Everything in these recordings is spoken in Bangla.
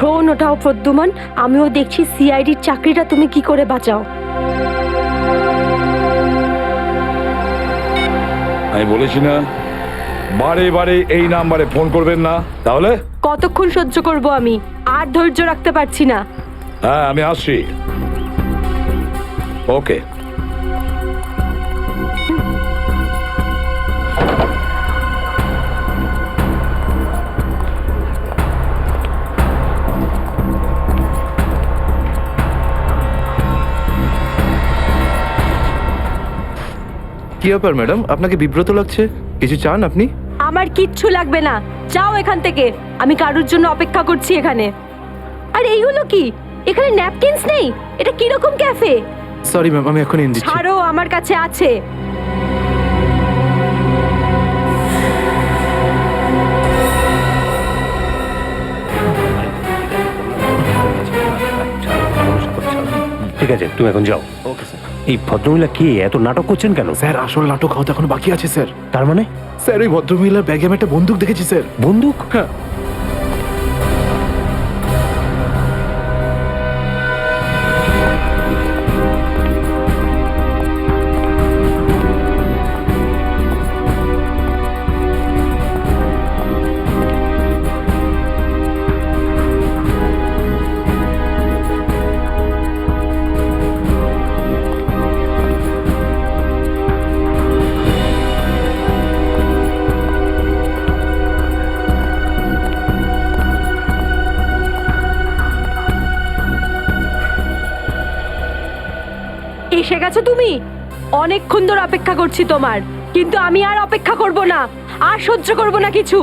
ফোন ওঠাও প্রদ্যুমান, আমিও দেখছি সিআইডির চাকরিটা তুমি কি করে বাঁচাও। আমি বলেছি না বারে বারে এই নাম্বারে ফোন করবেন না। তাহলে কতক্ষণ সহ্য করব আমি, আর ধৈর্য রাখতে পারছি না। হ্যাঁ আমি আসছি। ওকে। কি ব্যাপার ম্যাডাম, আপনাকে বিব্রত লাগছে? কিছু চান আপনি? আমার কিচ্ছু লাগবে না, যাও এখান থেকে। আমি কারোর জন্য অপেক্ষা করছি এখানে। আর এইগুলো কি? এখানে ন্যাপকিনস নেই? এটা কিরকম ক্যাফে? সরি ম্যাম, আমি এখন এনে দিচ্ছি। ছাড়ো, আমার কাছে আছে। ঠিক আছে, তুমি এখন যাও। Okay sir. এই ভদ্রমহিলা কি এত নাটক করছেন কেন? স্যার আসল নাটক হওয়া এখন বাকি আছে স্যার। তার মানে স্যার ওই ভদ্রমহিলার ব্যাগে আমি একটা বন্দুক দেখেছি স্যার। বন্দুক? হ্যাঁ। এসে গেছো তুমি? অনেকক্ষণ ধরে অপেক্ষা করছি তোমার, কিন্তু আমি আর অপেক্ষা করব না, আর সহ্য করব না কিছু।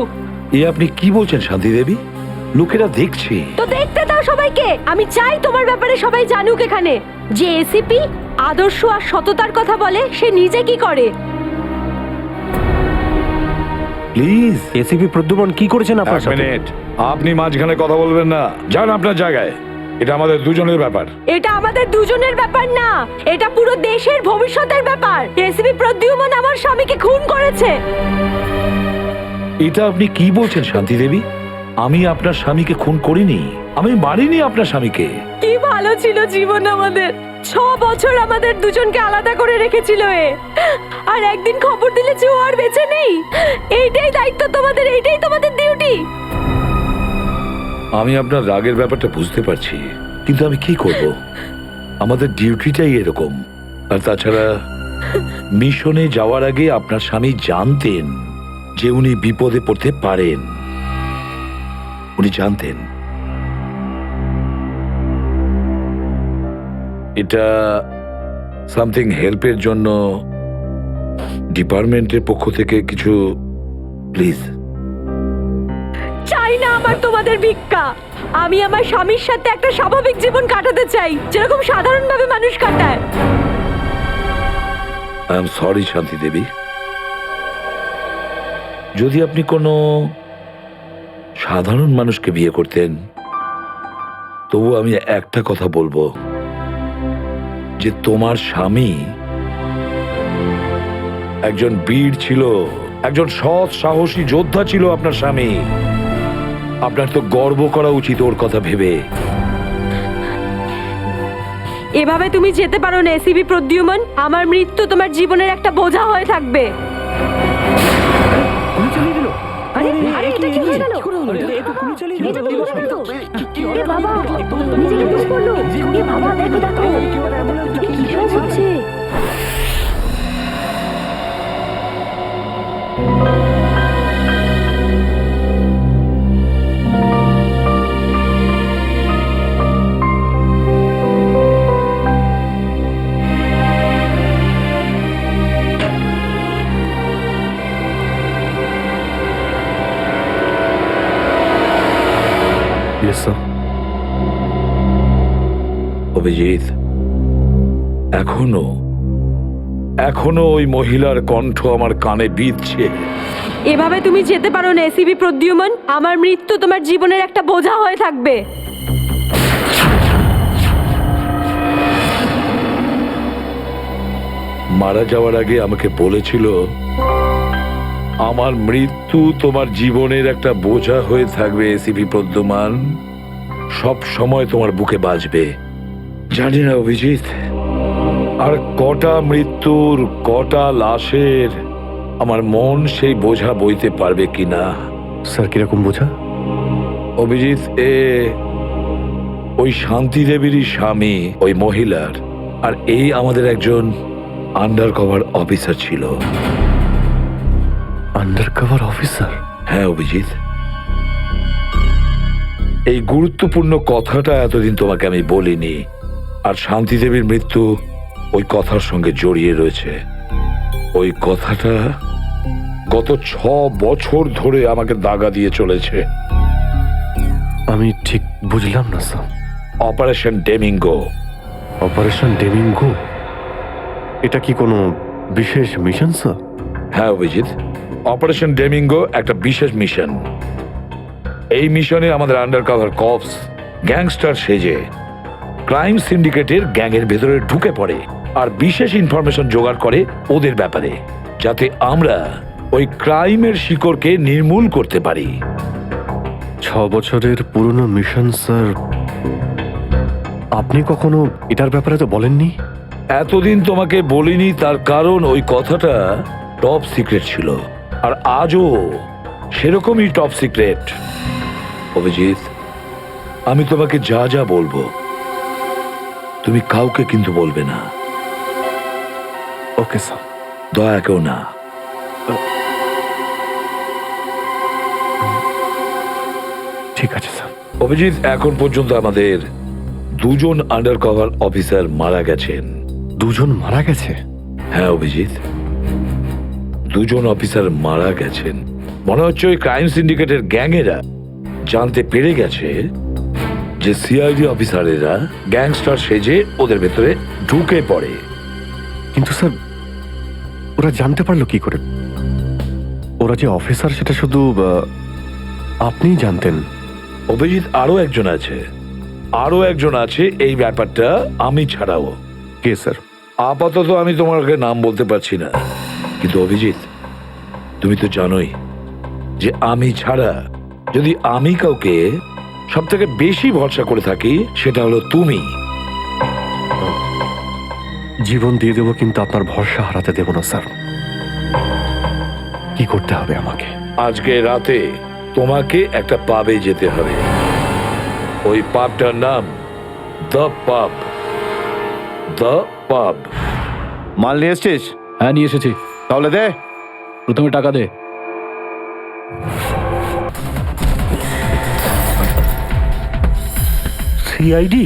এ আপনি কি বলছেন শান্তি দেবী? লোকেরা দেখছে। তো দেখতে দাও সবাইকে। আমি চাই তোমার ব্যাপারে সবাই জানুক এখানে। যে এসিপি আদর্শ আর সততার কথা বলে, সে নিজে কি করে। প্লিজ এসিপি প্রদ্যুমন কি করেছেন আপনার এক সাথে? মিনিট, আপনি মাঝখানে কথা বলবেন না। যান আপনার জায়গায়। এটা আমাদের দুজনের ব্যাপার। এটা আমাদের দুজনের ব্যাপার না, এটা পুরো দেশের ভবিষ্যতের ব্যাপার। এসিপি প্রদ্যুমন আমার স্বামীকে খুন করেছে। এটা আপনি কি বলছেন শান্তি দেবী? আমি আপনার স্বামীকে খুন করিনি, আমি মারিনি আপনার স্বামীকে। কি ভালো ছিল জীবন আমাদের। 6 বছর আমাদের দুজনকে আলাদা করে রেখেছিল এ, আর একদিন খবর দিলে যে ও আর বেঁচে নেই। এইটাই দায়িত্ব তোমাদের, এইটাই তোমাদের ডিউটি। আমি আপনার রাগের ব্যাপারটা বুঝতে পারছি, কিন্তু আমি কি করব? আমাদের ডিউটিটাই এরকম। আর তাছাড়া মিশনে যাওয়ার আগে আপনার স্বামী জানতেন যে উনি বিপদে পড়তে পারেন। উনি জানতেন। এটা সামথিং হেল্পের জন্য ডিপার্টমেন্টের পক্ষ থেকে কিছু প্লিজ। চাই না আমার তোমাদের ভিক্ষা। আমি আমার স্বামীর সাথে একটা স্বাভাবিক জীবন কাটাতে চাই, যেরকম সাধারণভাবে মানুষ কাটায়। আই এম সরি শান্তি দেবী। যদি আপনি কোনো সাধারণ মানুষকে বিয়ে করতেন, তবু আমি একটা কথা বলবো, যে তোমার স্বামী একজন বীর ছিল, একজন সৎ সাহসী যোদ্ধা ছিল আপনার স্বামী। আপনার তো গর্ব করা উচিত ওর কথা ভেবে। এভাবে তুমি যেতে পারো না এসিপি প্রদ্যুমন। আমার মৃত্যু তোমার জীবনের একটা বোঝা হয়ে থাকবে। গুলি চালিয়ে দিল। আরে এটা কি হয়ে গেল? গুলি চালিয়ে দিল। এ বাবা, নিজেকে পুশ করলো। এ বাবা, দেখো দেখো, এ কি সব হচ্ছে? অভিজিৎ, এখনো এখনো ওই মহিলার কণ্ঠ আমার কানে বিঁধছে। এভাবে তুমি যেতে পারো না এসিপি প্রদ্যুমন। আমার মৃত্যু তোমার জীবনের একটা বোঝা হয়ে থাকবে। মারা যাওয়ার আগে আমাকে বলেছিল, আমার মৃত্যু তোমার জীবনের একটা বোঝা হয়ে থাকবে এসিপি প্রদ্যুমান। সব সময় তোমার বুকে বাজবে। জানি না অভিজিৎ, আর কটা মৃত্যুর, কটা লাশের আমার মন সেই বোঝা বইতে পারবে কিনা। স্যার কিরকম বোঝা? অভিজিৎ, ওই শান্তি দেবীরই স্বামী ওই মহিলার, আর এই আমাদের একজন আন্ডার কভার অফিসার ছিল। Under cover officer? হ্যাঁ অভিজিৎ, এই গুরুত্বপূর্ণ কথাটা এতদিন তোমাকে আমি বলিনি, আর শান্তি দেবীর মৃত্যু ওই কথার সঙ্গে জড়িয়ে রয়েছে। ওই কথাটা গত 6 বছর ধরে আমাকে দাগা দিয়ে চলেছে। আমি ঠিক বুঝলাম না স্যার। অপারেশন ডেমিঙ্গো। অপারেশন ডেমিঙ্গো? এটা কি কোনো বিশেষ মিশন স্যার? হ্যাঁ অভিজিৎ, অপারেশন ডেমিঙ্গো একটা বিশেষ মিশন। এই মিশনে আমাদের আন্ডার কভার কপস গ্যাংস্টার সেজে ক্রাইম সিন্ডিকেটের গ্যাংয়ের ভেতরে ঢুকে পড়ে আর বিশেষ ইনফরমেশন জোগাড় করে ওদের ব্যাপারে, যাতে আমরা ওই ক্রাইমের শিকড়কে নির্মূল করতে পারি। 6 বছরের পুরনো মিশন স্যার। আপনি কখনো এটার ব্যাপারে তো বলেননি। এতদিন তোমাকে বলিনি, তার কারণ ওই কথাটা টপ সিক্রেট ছিল, আর আজও সেরকমই টপ সিক্রেট। অভিজিৎ, আমি তোমাকে যা যা বলবো তুমি কাউকে কিন্তু বলবে না। Okay sir. দয়া কেউ না। ঠিক আছে স্যার। অভিজিৎ, এখন পর্যন্ত আমাদের 2 জন আন্ডার কভার অফিসার মারা গেছেন। 2 জন মারা গেছে? হ্যাঁ অভিজিৎ, 2 জন অফিসার মারা গেছেন। মনে হচ্ছে ওই ক্রাইম সিন্ডিকেটের গ্যাংয়েরা জানতে পেরে গেছে যে সিআইডি অফিসারেরা গ্যাংস্টার সেজে ওদের ভেতরে ঢুকে পড়ে। কিন্তু স্যার ওরা জানতে পারলো কি করে? ওরা যে অফিসার সেটা শুধু আপনিই জানতেন। অভিজিৎ, আরো একজন আছে এই ব্যাপারটা আমি ছাড়াও। কে স্যার? আপাতত আমি তোমাকে নাম বলতে পারছি না, কিন্তু অভিজিৎ তুমি তো জানোই যে আমি ছাড়া যদি আমি কাউকে সব থেকে বেশি ভরসা করে থাকি সেটা হলো তুমি। জীবন দিয়ে দেবো, কিন্তু আপনার ভরসা হারাতে দেব না স্যার। কি করতে হবে আমাকে? আজকে রাতে তোমাকে একটা পাবে যেতে হবে। ওই পাবটার নাম দ্য পাব। দ্য পাব। মাল নিয়ে এসছিস? হ্যাঁ নিয়ে এসেছি। তাহলে দে। প্রথমে টাকা দে। সিআইডি?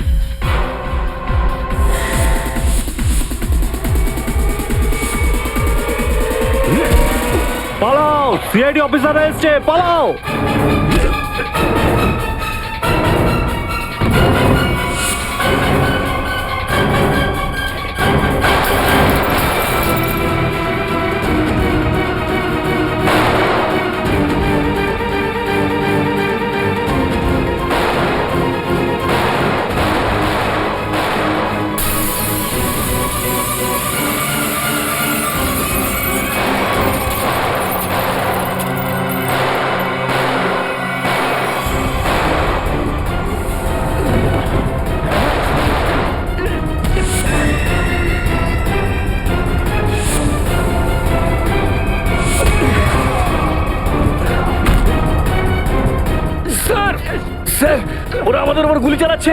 পালাও! সিআইডি অফিসার এসছে, পালাও! ওরা আমাদের উপর গুলি চালাচ্ছে,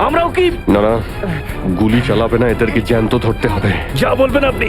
আমরাও কি? না না, গুলি চালাবে না, এদেরকে জ্যান্ত ধরতে হবে। যা বলবেন আপনি।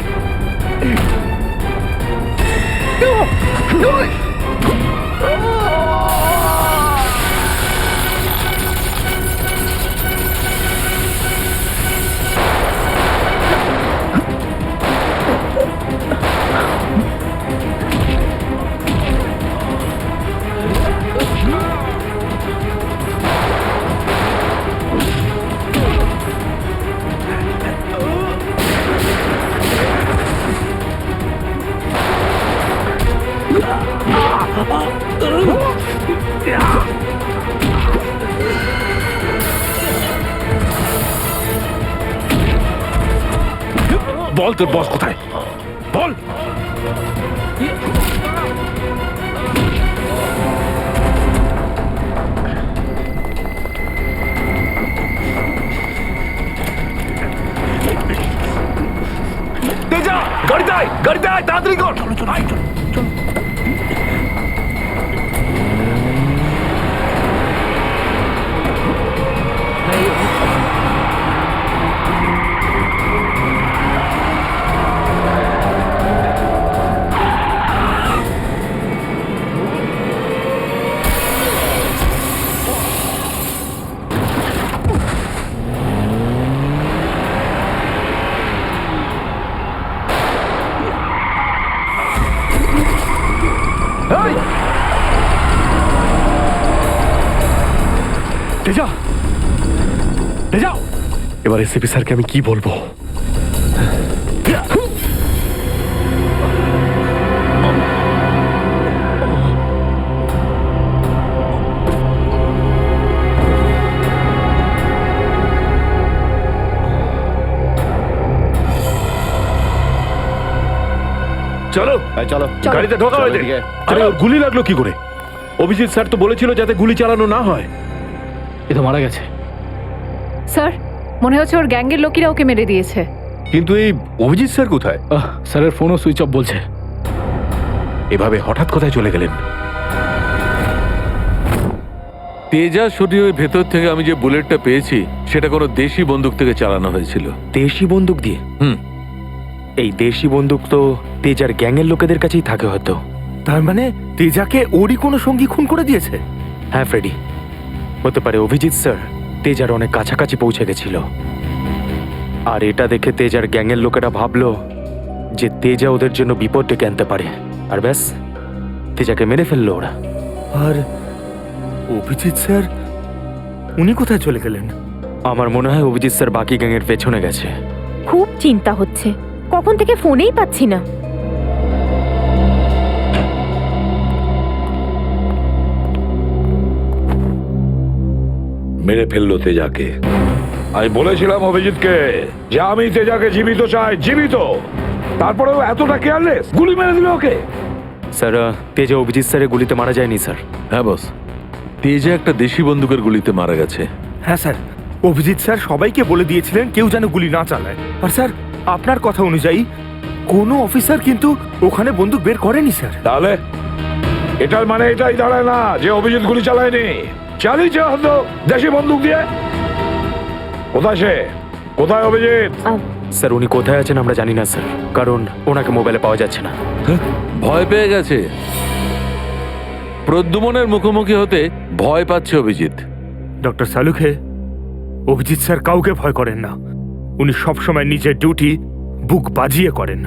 বল তোর বস কোথায়, বল। আয়, গাড়িতে আয়, তাড়াতাড়ি কর। আয়। তেজা, তেজা, এবার এসিপি স্যারকে আমি কি বলবো? চলো চলো গাড়িতে ঢোকা হয়েছে। আরে ওর গুলি লাগলো কি করে? অভিজিৎ স্যার তো বলেছিল যাতে গুলি চালানো না হয়। এ তো মারা গেছে। স্যার, মনে হচ্ছে ওর গ্যাংয়ের লোকেরা ওকে মেরে দিয়েছে। কিন্তু এই অভিজিৎ স্যার কোথায়? স্যারের ফোনও সুইচ অফ বলছে। এভাবে হঠাৎ কোথায় চলে গেলেন? তেজা শরীরের ভেতর থেকে আমি যে বুলেটটা পেয়েছি সেটা কোনো দেশি বন্দুক থেকে চালানো হয়েছিল। দেশি বন্দুক দিয়ে? হুম। এই দেশি বন্দুক তো তেজার গ্যাংয়ের লোকেদের কাছেই থাকে হয়তো। তার মানে তেজাকে ওরই কোনো সঙ্গী খুন করে দিয়েছে? হ্যাঁ ফ্রেডি, হতে পারে অভিজিৎ স্যার তেজার অনেক কাছাকাছি পৌঁছে গেছিল, আর এটা দেখে তেজার গ্যাংয়ের লোকেরা ভাবলো যে তেজা ওদের জন্য বিপদ ডেকে আনতে পারে, আর ব্যাস তেজাকে মেরে ফেললো ওরা। আর অভিজিৎ স্যার উনি কোথায় চলে গেলেন? আমার মনে হয় অভিজিৎ স্যার বাকি গ্যাংয়ের পেছনে গেছে। খুব চিন্তা হচ্ছে, কখন থেকে ফোনেই পাচ্ছি না। মেরে ফেললো তেজাকে। আমি বলেছিলাম অভিজিৎকে যে আমি তেজাকে জীবিত চাই, জীবিত। তারপরেও এতটা কেয়ারলেস, গুলি মেরে দিল ওকে। স্যার, তেজা অভিজিৎ স্যারের গুলিতে মারা যায়নি স্যার। হ্যাঁ বস, তেজা একটা দেশি বন্দুকের গুলিতে মারা গেছে। হ্যাঁ স্যার, অভিজিৎ স্যার সবাইকে বলে দিয়েছিলেন কেউ যেন গুলি না চালায়। আর স্যার, আপনার কথা অনুযায়ী কোনো অফিসার কিন্তু ওখানে বন্দুক বের করেনি স্যার। তাহলে এটার মানে এটাই দাঁড়ায় না যে অভিজিৎ গুলি চালায়নি, চালিয়েছে হয়তো দেশি বন্দুক দিয়ে। কোথায় সে? কোথায় অভিজিৎ? স্যার, উনি কোথায় আছেন আমরা জানি না স্যার, কারণ ওনাকে মোবাইলে পাওয়া যাচ্ছে না। ভয় পেয়ে গেছে। প্রদ্যুমনের মুখোমুখি হতে ভয় পাচ্ছে অভিজিৎ। ডক্টর সালুখে, অভিজিৎ স্যার কাউকে ভয় করেন না। উনি সবসময় নিজের ডিউটি বুক বাজিয়ে করেন।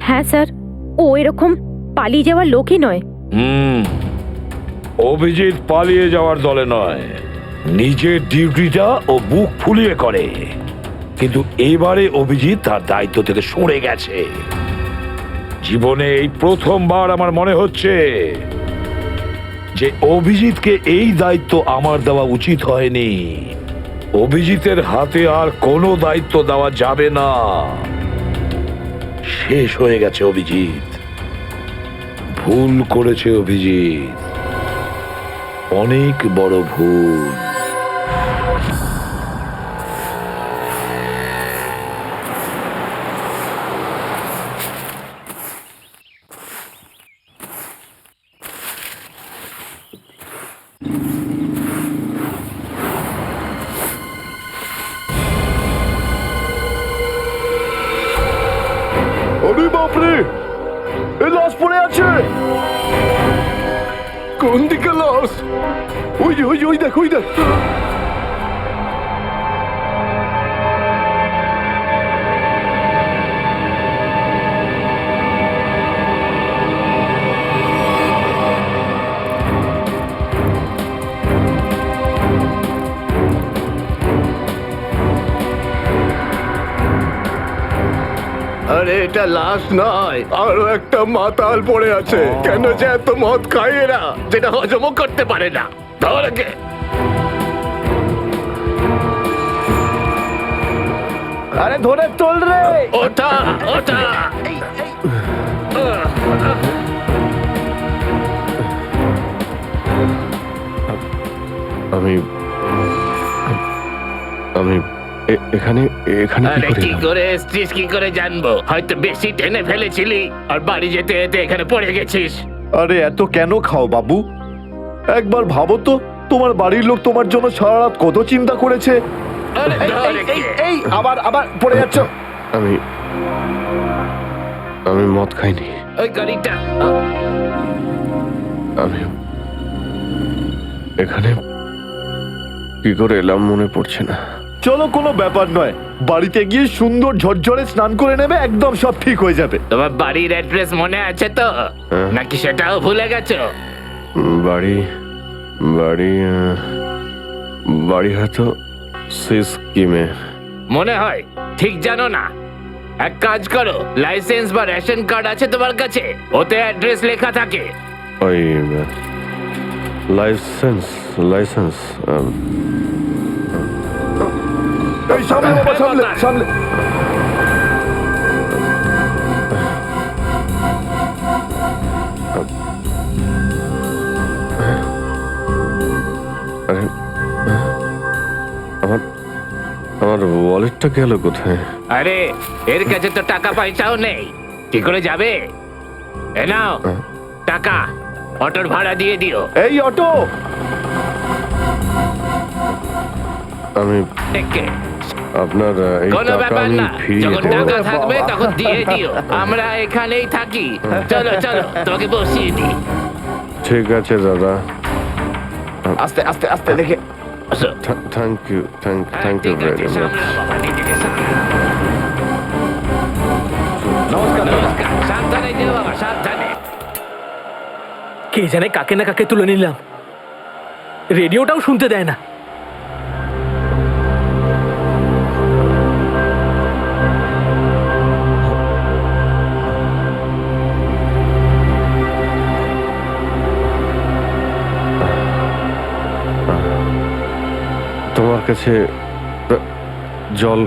হ্যাঁ স্যার, ও এরকম পালিয়ে যাওয়ার লোকই নয়। অভিজিৎ পালিয়ে যাওয়ার দলে নয়, নিজের ডিউটিটা ও বুক ফুলিয়ে করে। কিন্তু এবারে অভিজিৎ তার দায়িত্ব থেকে সরে গেছে। জীবনে এই প্রথমবার আমার মনে হচ্ছে যে অভিজিৎকে এই দায়িত্ব আমার দেওয়া উচিত হয়নি। অভিজিতের হাতে আর কোনো দায়িত্ব দেওয়া যাবে না। শেষ হয়ে গেছে অভিজিৎ। ভুল করেছে অভিজিৎ, অনেক বড় ভুল। আরে বাপরে, এ লাশ পড়ে আছে। কোন দিকে লাশ? ওই যে ওই যে ওই দেখ, ওই দেখ। আরে এটা লাশ নয়, আরো একটা মাতাল পড়ে আছে। কেন যে এত মদ খায় এরা, যেটা হজমও করতে পারে না। ধরকে আরে ধরে তোল রে। ওটা ওটা আমি আমি এখানে এখানে কি আরে করে কি এলাম? করে এসছিস কি করে জানবো? হয়তো বেশি টেনে ফেলেছিলি আর বাড়ি যেতে যেতে এখানে পড়ে গেছিস। আরে এত কেন খাও বাবু? একবার ভাবো তো, তোমার বাড়ির লোক তোমার জন্য সারা রাত কত চিন্তা করেছে। আরে এই, ধর এই, এই, একে। এই, আবার আবার পড়ে যাচ্ছ। আমি আমি মদ খাইনি। ওই গাড়িটা আমি এখানে কি করে এলাম মনে পড়ছে না। চলো, কোনো ব্যাপার নয়, বাড়িতে গিয়ে সুন্দর ঝরঝরে স্নান করে নেবে, একদম সব ঠিক হয়ে যাবে। তোমার বাড়ির অ্যাড্রেস মনে আছে তো হ্যাঁ। নাকি সেটাও ভুলে গেছো? বাড়ি বাড়ি বাড়ি হয়তো সিস্কিমে। মনে হয় ঠিক জানো না। এক কাজ করো, লাইসেন্স বা রেশন কার্ড আছে তোমার কাছে? ওতে অ্যাড্রেস লেখা থাকে। ওই লাইসেন্স লাইসেন্স এই সামনে বাবা, সামনে সামনে। আরে আমার আমার ওয়ালেটটা গেল কোথায়? আরে এর কাছে তো টাকা পয়সাও নেই, কি করে যাবে? এ নাও টাকা, অটোর ভাড়া দিয়ে দিও। এই অটো, আমি দেখে আপনার এই কোনো টাকা ব্যাপার আমি না, ফিরিয়ে যখন দেবো। টাকা থাকবে তখন দিয়ে দিও। আমরা এখানেই থাকি। চলো চলো, তোমাকে বসিয়ে দিই। ঠিক আছে দাদা, আস্তে আস্তে আস্তে দেখে। আসো। থ্যাংক ইউ হ্যাঁ, থ্যাংক ইউ ঠিক ভেরি আছে, মাচ। সামলাও বাবা, নিজেকে সামলাও। নমস্কার। নমস্কার, সাবধানে যেও বাবা, সাবধানে। কে জানে কাকে না কাকে তুলে নিলাম, রেডিওটাও শুনতে দেয় না। তোমার কাছে জল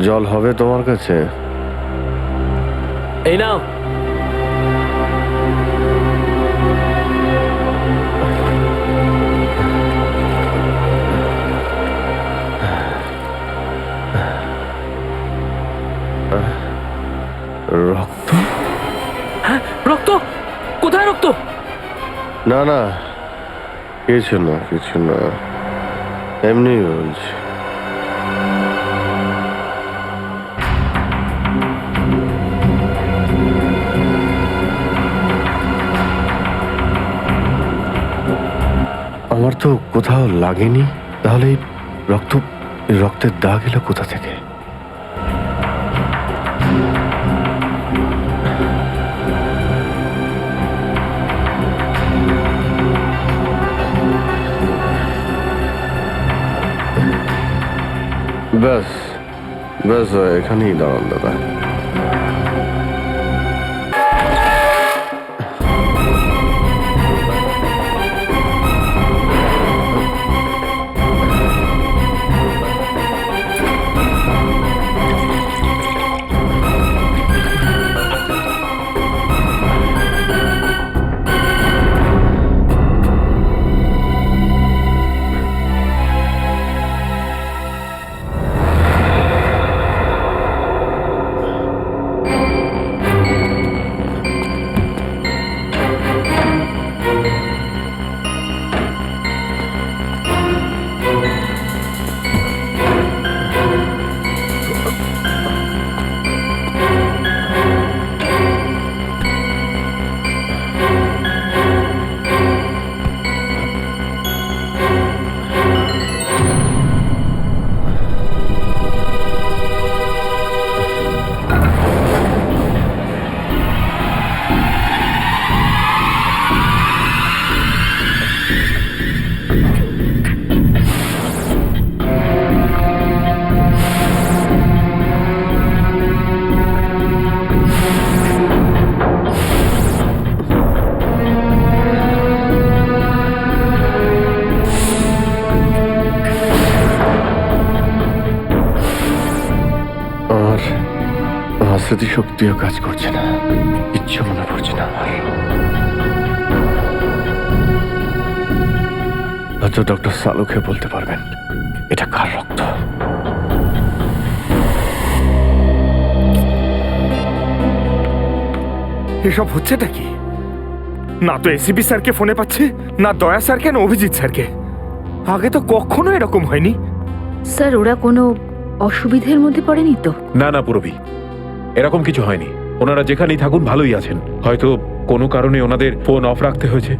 জল হবে তোমার কাছে? এই নাও। রক্ত? হ্যাঁ, রক্ত? কোথায় রক্ত? না না, কিছু না কিছু না, এমনি বলছি। আমার তো কোথাও লাগেনি, তাহলে এই রক্তের দাগ এলো কোথা থেকে? ব্যাস ব্যাস, এখানেই দাঁড়ান দাদা। আমার স্মৃতিশক্তিও কাজ করছে না, কিচ্ছু মনে পড়ছে না আমার। হয়তো ডক্টর সালুকে বলতে পারবেন এটা কার রক্ত। এসব হচ্ছেটা কি? না তো এসিপি স্যারকে ফোনে পাচ্ছে, না দয়া স্যারকে, না অভিজিৎ স্যারকে। আগে তো কখনো এরকম হয়নি। স্যার ওরা কোনো অসুবিধের মধ্যে পড়েনি তো? না না পুরবি, এরকম কিছু হয়নি। ওনারা যেখানেই থাকুন ভালোই আছেন। হয়তো কোনো কারণে ওনাদের ফোন অফ রাখতে হয়েছে।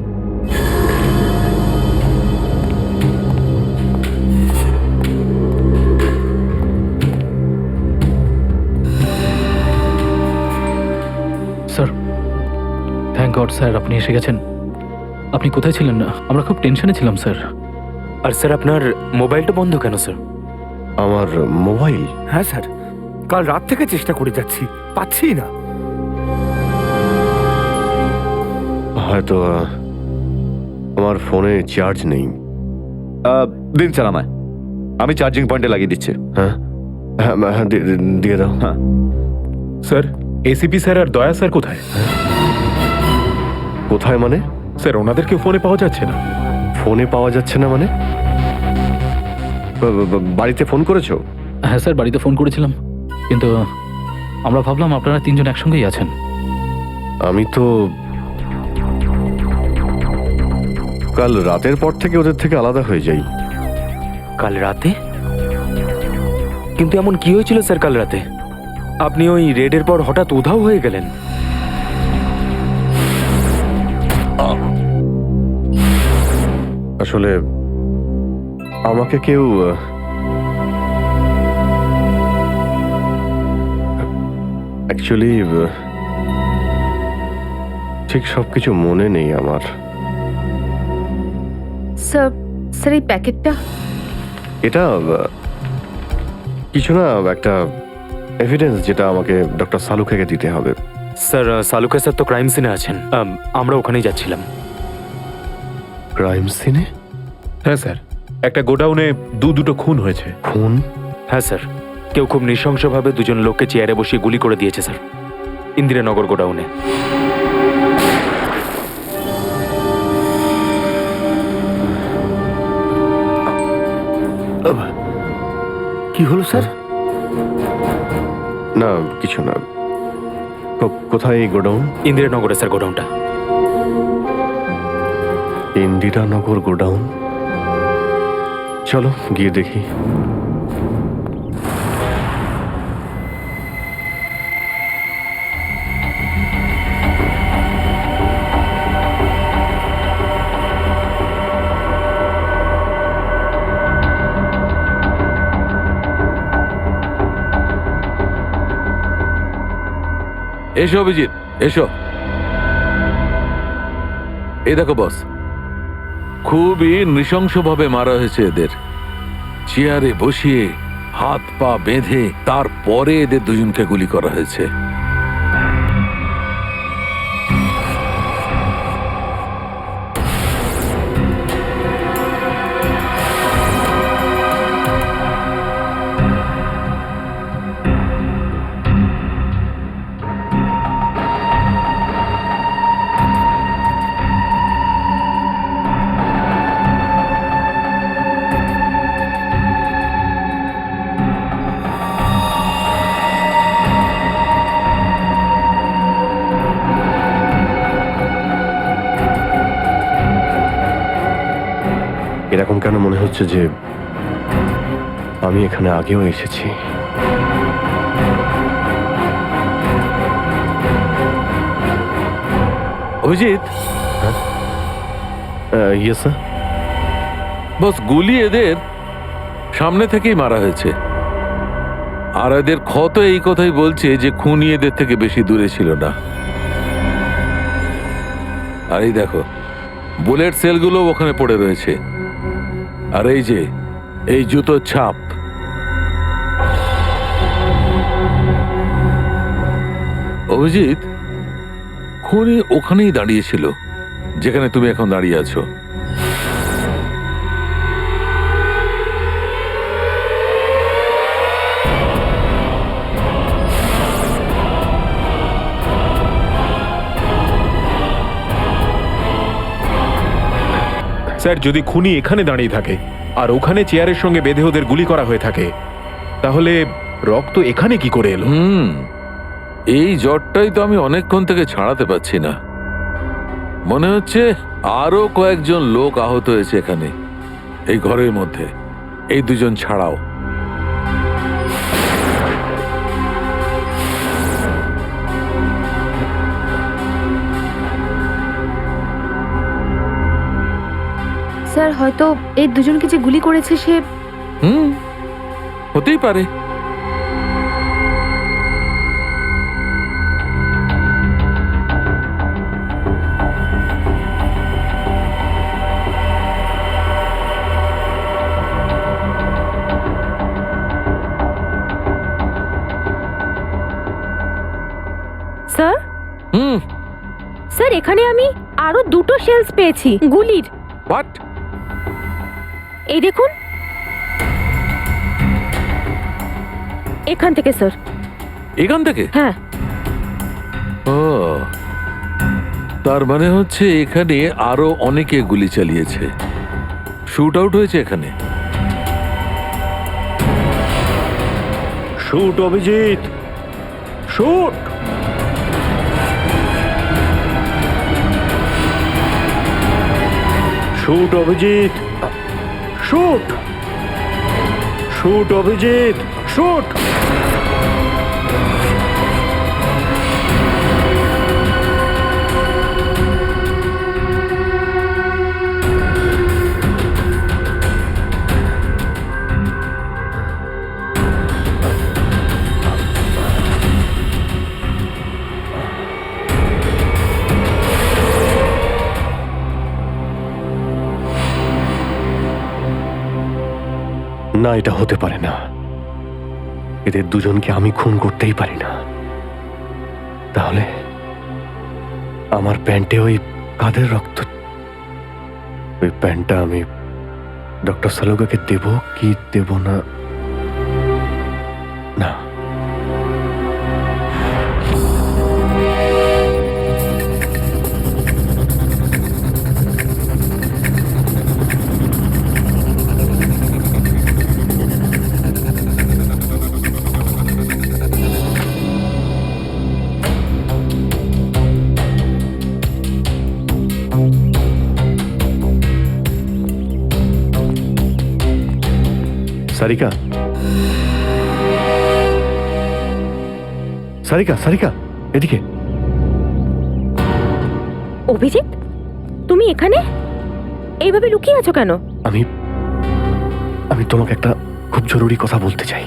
স্যার থ্যাংক গড স্যার আপনি এসে গেছেন। আপনি কোথায় ছিলেন না? আমরা খুব টেনশনে ছিলাম স্যার। আর স্যার আপনার মোবাইলটা বন্ধ কেন স্যার? আমার মোবাইল? হ্যাঁ স্যার, কাল রাত থেকে চেষ্টা করে যাচ্ছি, পাচ্ছি না। হয়তো আমার ফোনে চার্জ নেই। দিন স্যার আমায়, আমি চার্জিং পয়েন্টে লাগিয়ে দিচ্ছি। হ্যাঁ হ্যাঁ হ্যাঁ, দিয়ে দাও। হ্যাঁ স্যার এসিপি স্যার আর দয়া স্যার কোথায়? কোথায় মানে? স্যার ওনাদেরকে ফোনে পাওয়া যাচ্ছে না। ফোনে পাওয়া যাচ্ছে না মানে? বাড়িতে ফোন করেছো? হ্যাঁ স্যার বাড়িতে ফোন করেছিলাম, কিন্তু আমরা ভাবলাম আপনারা তিনজন একসঙ্গেই আছেন। আমি তো কাল রাতের পর থেকে ওদের থেকে আলাদা হয়ে যাই। কাল রাতে? কিন্তু এমন কি হয়েছিল স্যার কাল রাতে? আপনি ওই রেডের পর হঠাৎ উধাও হয়ে গেলেন। আসলে আমাকে কেউ অ্যাকচুয়ালি ঠিক সবকিছু মনে নেই আমার। স্যার স্যার এই প্যাকেটটা? এটা কিছু না, একটা এভিডেন্স যেটা আমাকে ডক্টর সালুখাকে দিতে হবে। স্যার সালুকা স্যার তো ক্রাইম সিনে আছেন, আমরা ওখানেই যাচ্ছিলাম। ক্রাইম সিনে? হ্যাঁ স্যার, একটা গোডাউনে দুটো খুন হয়েছে। খুন? হ্যাঁ স্যার, কেউ খুব নৃশংসভাবে দুজন লোককে চেয়ারে বসিয়ে গুলি করে দিয়েছে স্যার, ইন্দিরানগর গোডাউনে। কি হলো স্যার? না কিছু না। কোথায় এই গোডাউন? ইন্দিরানগরে স্যার গোডাউনটা। ইন্দিরানগর গোডাউন? চলো গিয়ে দেখি। এসো অভিজিৎ, এসো। এই দেখো বস, খুবই নৃশংসভাবে মারা হয়েছে এদের। চেয়ারে বসিয়ে হাত পা বেঁধে তারপরে এদের দুজনকে গুলি করা হয়েছে। এরকম কেন মনে হচ্ছে যে আমি এখানে আগেও এসেছি? অভিজিৎ, ইয়ে স্যার। বস গুলি এদের সামনে থেকেই মারা হয়েছে, আর এদের ক্ষত এই কথাই বলছে যে খুনি এদের থেকে বেশি দূরে ছিল না। আর এই দেখো বুলেট সেলগুলো ওখানে পড়ে রয়েছে, আর এই যে এই জুতোর ছাপ। অভিজিৎ, খুনি ওখানেই দাঁড়িয়েছিল যেখানে তুমি এখন দাঁড়িয়ে আছো। স্যার যদি খুনি এখানে দাঁড়িয়ে থাকে আর ওখানে চেয়ারের সঙ্গে বেঁধে ওদের গুলি করা হয়ে থাকে, তাহলে রক্ত এখানে কি করে এলো? এই জ্বরটাই তো আমি অনেকক্ষণ থেকে ছাড়াতে পারছি না। মনে হচ্ছে আরো কয়েকজন লোক আহত হয়েছে এখানে, এই ঘরের মধ্যে, এই দুজন ছাড়াও। স্যার হয়তো এই দুজনকে যে গুলি করেছে সে হতেই পারে। স্যার হুম। স্যার এখানে আমি আরো দুটো শেলস পেয়েছি গুলির। হোয়াট? এই দেখুন, এখান থেকে স্যার। এখান থেকে? হ্যাঁ। ও, তার মানে হচ্ছে এখানে আরো অনেকে গুলি চালিয়েছে, শুট আউট হয়েছে এখানে। Shoot Abhijit, shoot. Shoot Abhijit, shoot. Shoot Abhijit, shoot. না, এটা হতে পারে না। এদের দুজনকে আমি খুন করতেই পারি না। তাহলে আমার প্যান্টে ওই কাদের রক্ত? ওই প্যান্টটা আমি ডক্টর সালুকাকে দেব কি দেব না? না, সারিকা, সারিকা, সারিকা, এদিকে। অভিজিৎ, তুমি এখানে এইভাবে লুকিয়ে আছো কেন? আমি আমি তোমাকে একটা খুব জরুরি কথা বলতে চাই।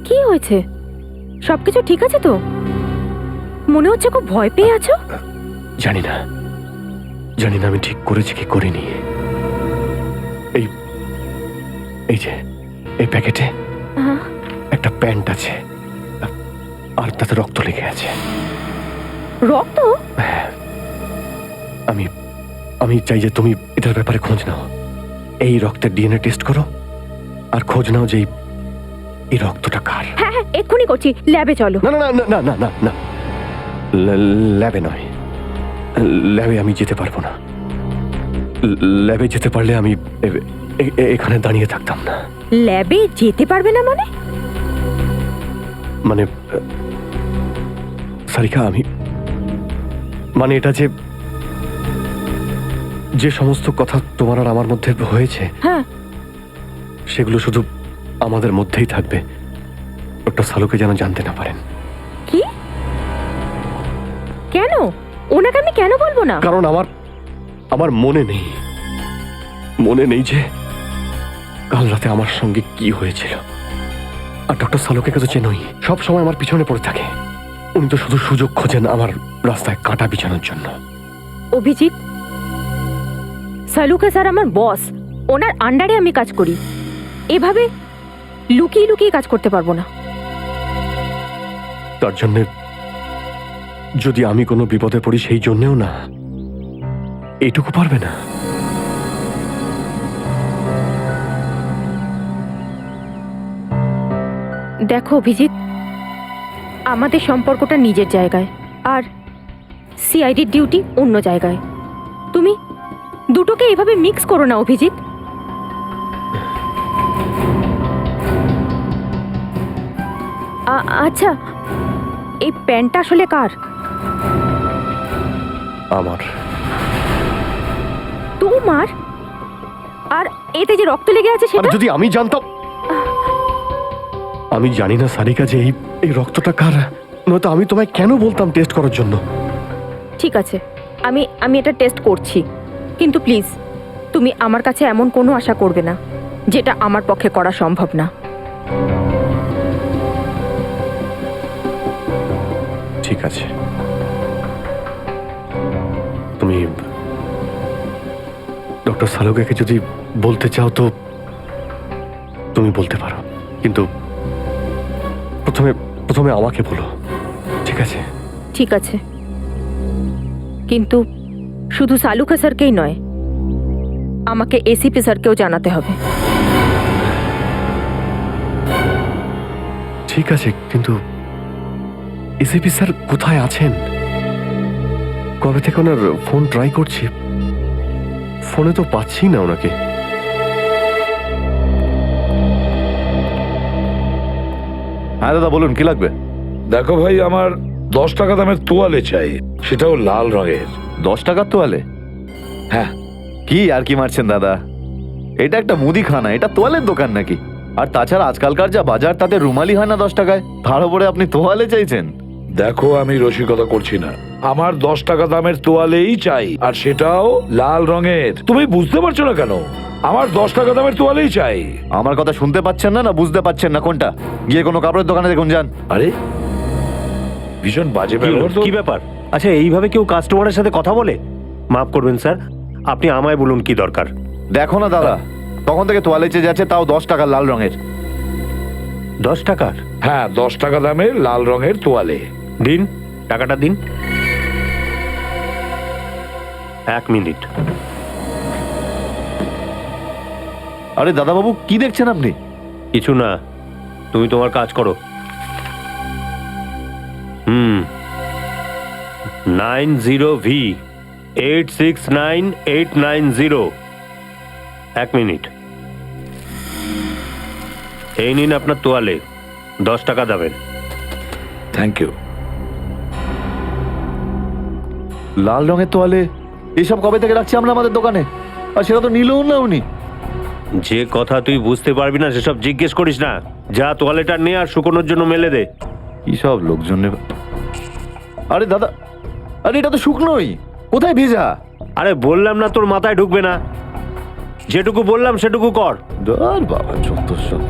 কি হয়েছে? সবকিছু ঠিক আছে তো? মনে হচ্ছে খুব ভয় পেয়ে আছো। জানি না, জানি না আমি ঠিক করেছি কি করিনি। এই এই যে এই প্যাকেটে একটা প্যান্ট আছে, আর তাতে রক্ত লেগে আছে। রক্ত? আমি আমি চাই যে তুমি এটার ব্যাপারে খোঁজ নাও। এই রক্তের ডিএনএ টেস্ট করো আর খোঁজ নাও যে এই রক্তটা কার। হ্যাঁ হ্যাঁ, এক্ষুনি করছি। ল্যাবে চলো। না না না না না না না, ল্যাবে নয়, ল্যাবে আমি যেতে পারবো না। ল্যাবে যেতে পারলে আমি এখানে দাঁড়িয়ে থাকতাম না। ল্যাবে যেতে পারবে না মানে? মানে সারিকা, আমি মানে এটা যে যে সমস্ত কথা তোমার আর আমার মধ্যে হয়েছে, হ্যাঁ, সেগুলো শুধু আমাদের মধ্যেই থাকবে। ডক্টর সালুকে যেন জানতে না পারেন। কি? কেন? ওনাকে আমি কেন বলবো না? কারণ আমার মনে নেই যে কাল রাতে আমার সঙ্গে কি হয়েছিল। আর ডক্টর সালুকে তো চেনই, সব সময় আমার পিছনে পড়ে থাকে। উনি তো শুধু সুযোগ খোঁজেন আমার রাস্তায় কাঁটা বিছানোর জন্য। অভিজিৎ, সালুকা স্যার আমার বস, ওনার আন্ডারে আমি কাজ করি। এভাবে লুকিয়ে লুকিয়ে কাজ করতে পারবো না। তার জন্য যদি আমি কোনো বিপদে পড়ি, সেই জন্যেও না, এইটুকু পারবে না। দেখো অভিজিৎ, আমাদের সম্পর্কটা নিজের জায়গায়, আর সিআইডির ডিউটি অন্য জায়গায়। তুমি দুটোকে এভাবে মিক্স করো না অভিজিৎ। আচ্ছা, এই প্যান্টটা আসলে কার? আমার। তোমার? আর এতে যে রক্ত লেগে আছে আর সেটা? যদি আমি জানতাম। আমি জানি না সারিকা যে এই রক্তটা কার, নয়তো আমি তোমায় কেন বলতাম টেস্ট করার জন্য। ঠিক আছে, আমি এটা টেস্ট করছি, কিন্তু প্লিজ তুমি আমার কাছে এমন কোনো আশা করবে না যেটা আমার পক্ষে করা সম্ভব না। ঠিক আছে, তুমি ডক্টর সালুকাকে যদি বলতে চাও তো তুমি বলতে পারো, কিন্তু প্রথমে আমাকে বলো, ঠিক আছে? ঠিক আছে, কিন্তু শুধু সালুকা স্যারকেই নয়, আমাকে এসিপি স্যারকেও জানাতে হবে। ঠিক আছে, কিন্তু এসিপি স্যার কোথায় আছেন? কবে থেকে ওনার ফোন ট্রাই করছি, ফোনে তো পাচ্ছি না ওনাকে। হ্যাঁ দাদা বলুন, কি লাগবে? দেখো ভাই, আমার 10 টাকা দামের তোয়ালে চাই, সেটাও লাল রঙের। 10 টাকার তোয়ালে? হ্যাঁ। কি আর কি মারছেন দাদা, এটা একটা মুদিখানা, এটা তোয়ালের দোকান নাকি? আর তাছাড়া আজকালকার যা বাজার, তাতে রুমালি হয় না 10 টাকায়, তার উপরে আপনি তোয়ালে চাইছেন? দেখো, আমি রসিকতা করছি না, আমার 10 টাকা দামের তোয়ালেই চাই, আর সেটাও লাল রঙের। তুমি বুঝতে পারছো না কেন? আমার 10 টাকা দামের তোয়ালেই চাই। আমার কথা শুনতে পাচ্ছেন না, না বুঝতে পাচ্ছেন না? কোনটা? গিয়ে কোনো কাপড়ের দোকানে দেখুন, যান। আরে ভীষণ বাজে ব্যবহার তো। কি ব্যাপার? আচ্ছা, এইভাবে কেউ কাস্টমারের সাথে কথা বলে? মাফ করবেন স্যার, আপনি আমায় বলুন কি দরকার। দেখো না দাদা, তখন থেকে তোয়ালে চেয়ে যাচ্ছে, তাও 10 টাকা লাল রঙের। 10 টাকার? হ্যাঁ, 10 টাকা দামের লাল রঙের তোয়ালে। দিন, টাকাটা দিন। 1 মিনিট। আরে দাদা বাবু, কি দেখছেন আপনি? কিছু না, তুমি তোমার কাজ করো। 90V 869890। 1 মিনিট। এই নিন আপনার তোয়ালে, 10 টাকা দেবেন। Thank you. লাল রঙের তোয়ালে এসব কবে থেকে রাখছি আমরা আমাদের দোকানে, আর সেটা তো নিলেও না উনি। যে কথা তুই বুঝতে পারবি না সেসব জিজ্ঞেস করিস না। যা তোয়ালেটা নে আর শুকোনোর জন্য মেলে দে। কি সব লোকজন নেবে। আরে দাদা, আরে এটা তো শুকনোই, কোথায় ভেজা? আরে বললাম না তোর মাথায় ঢুকবে না, যেটুকু বললাম সেটুকু কর। আর বাবা যত সব।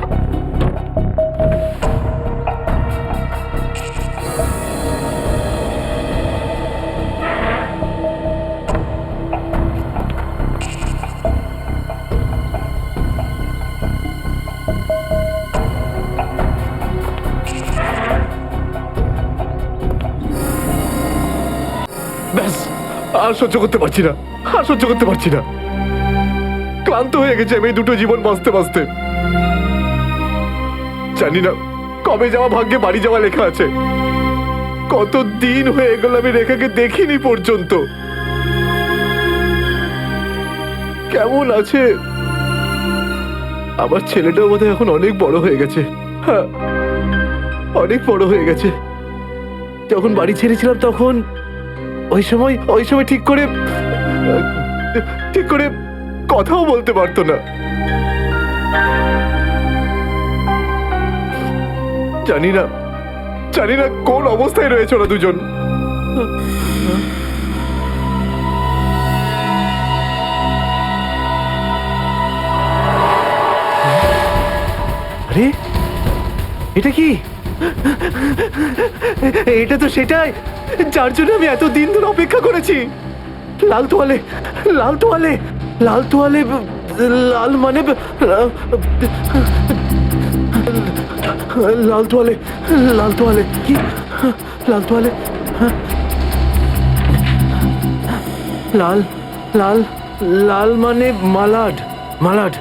ব্যাস, আর সহ্য করতে পারছি না, আর সহ্য করতে পারছি না। ক্লান্ত হয়ে গেছে আমি এই দুটো জীবন বাঁচতে বাঁচতে। জানি না কবে যাওয়া ভাগ্যে বাড়ি যাওয়া লেখা আছে। কত দিন হয়ে গেল আমি রেখাকে দেখিনি পর্যন্ত। কেমন আছে? আমার ছেলেটাও বোধহয় এখন অনেক বড় হয়ে গেছে। হ্যাঁ, অনেক বড় হয়ে গেছে। যখন বাড়ি ছেড়েছিলাম তখন ওই সময় ঠিক করে কথাও বলতে পারতো না। জানি না কোন অবস্থায় রয়েছে ওরা দুজন। আরে এটা কি? এটা তো সেটাই যার জন্য আমি এত দিন ধরে অপেক্ষা করেছি। লাল তোয়ালে, লাল তোয়ালে, লাল তোয়ালে, লাল মানে লাল তোয়ালে, লাল তোয়ালে, কি লাল তোয়ালে? লাল লাল লাল মানে মালাড, মালাড।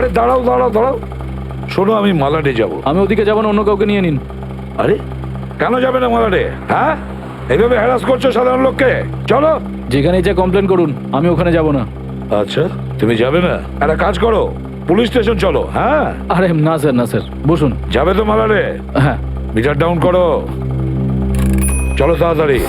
আরে দাঁড়াও দাঁড়াও দাঁড়াও, শোনো আমি মালাডে যাব। আমি ওদিকে যাবো না, অন্য কাউকে নিয়ে নিন। আরে কেন যাবে না মালাডে? হ্যাঁ, এইভাবে হ্যারাস করছো সাধারণ লোককে। চলো। যেখানে যা কমপ্লেন করুন, আমি ওখানে যাব না। আচ্ছা তুমি যাবে না? একটা কাজ করো, পুলিশ স্টেশন চলো। হ্যাঁ আরে না স্যার, না স্যার, বসুন। যাবে তো মালাডে? হ্যাঁ। মিটার ডাউন করো, চলো তাড়াতাড়ি।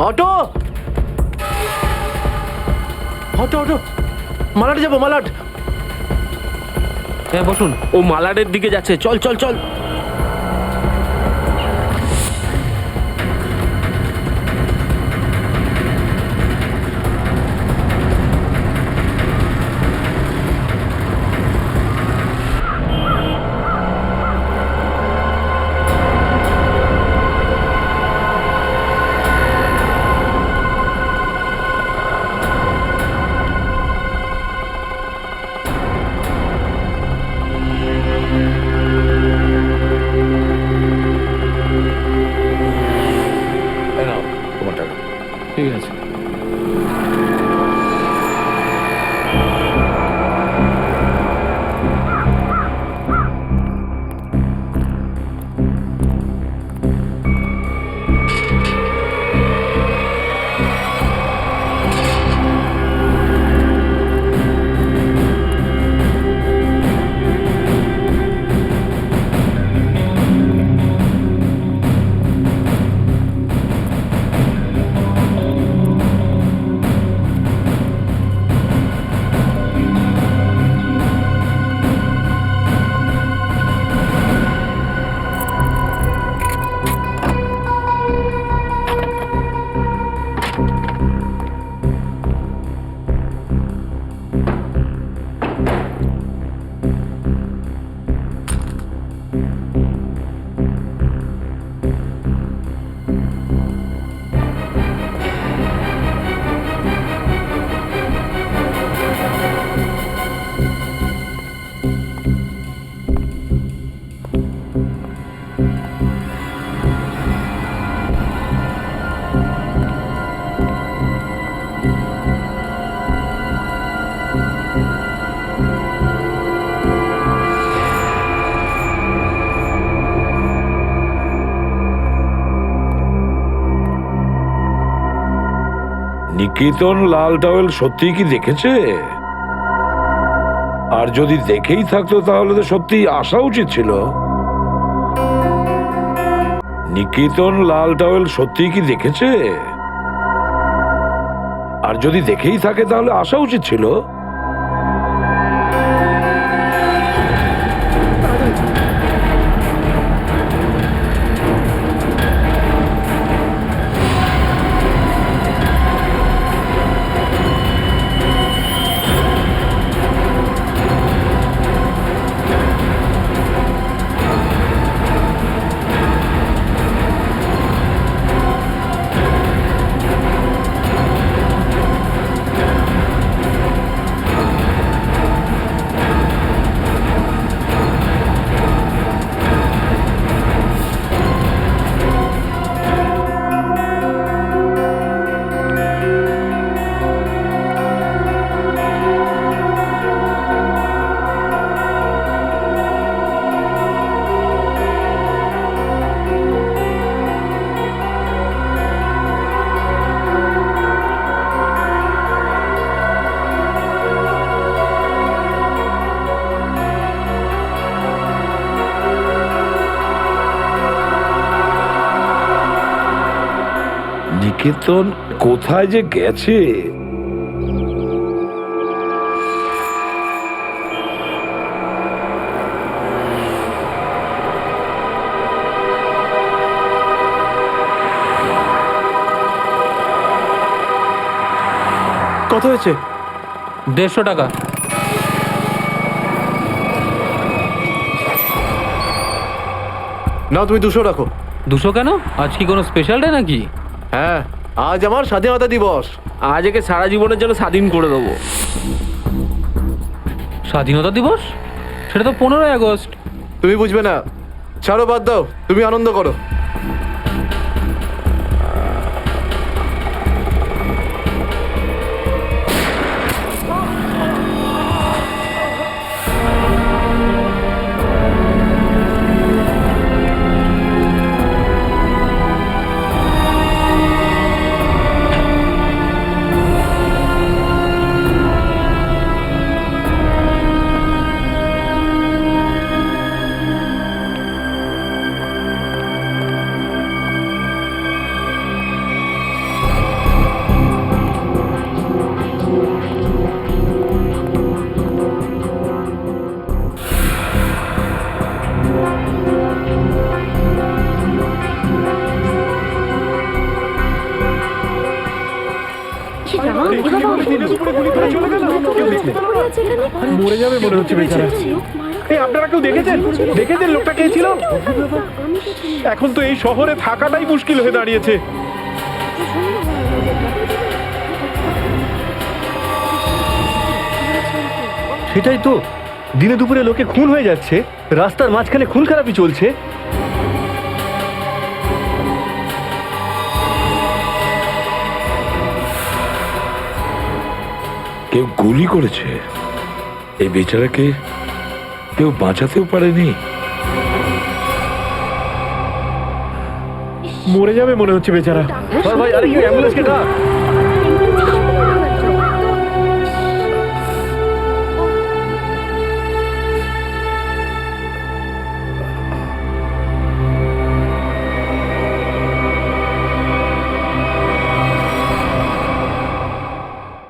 অটো অটো অটো, মালাড যাবো, মালাড। হ্যাঁ বসুন। ও মালাডের দিকে যাচ্ছে, চল চল চল। এই নাও তোমার টাকা। ঠিক আছে। নিকেতন লাল টাওয়েল সত্যি কি দেখেছে? আর যদি দেখেই থাকতো তাহলে তো সত্যি আসা উচিত ছিল। নিকেতন লাল টাওয়েল সত্যি কি দেখেছে? আর যদি দেখেই থাকে তাহলে আসা উচিত ছিল। নিকেতন কোথায় যে গেছে? কত হয়েছে? 150 টাকা। না তুমি 200 রাখো। 200 কেন? আজ কি কোনো স্পেশাল ডে নাকি? হ্যাঁ, আজ আমার স্বাধীনতা দিবস। আজ একে সারা জীবনের জন্য স্বাধীন করে দেবো। স্বাধীনতা দিবস? সেটা তো 15ই আগস্ট। তুমি বুঝবে না, ছাড়ো, বাদ দাও, তুমি আনন্দ করো। মরে যাবে মনে হচ্ছে বেচারা। এই আপনারা কেউ দেখেছেন লোকটা কে ছিল? এখন তো এই শহরে থাকাটাই মুশকিল হয়ে দাঁড়িয়েছে। সেটাই তো, দিনে দুপুরে লোকে খুন হয়ে যাচ্ছে, রাস্তার মাঝখানে খুন খারাপি চলছে। কেউ গুলি করেছে, এই বেচারাকে কেউ বাঁচাতেও পারেনি। মরে যাবে মনে হচ্ছে বেচারা। ভাই, আরে কেউ অ্যাম্বুলেন্সকে ডাক।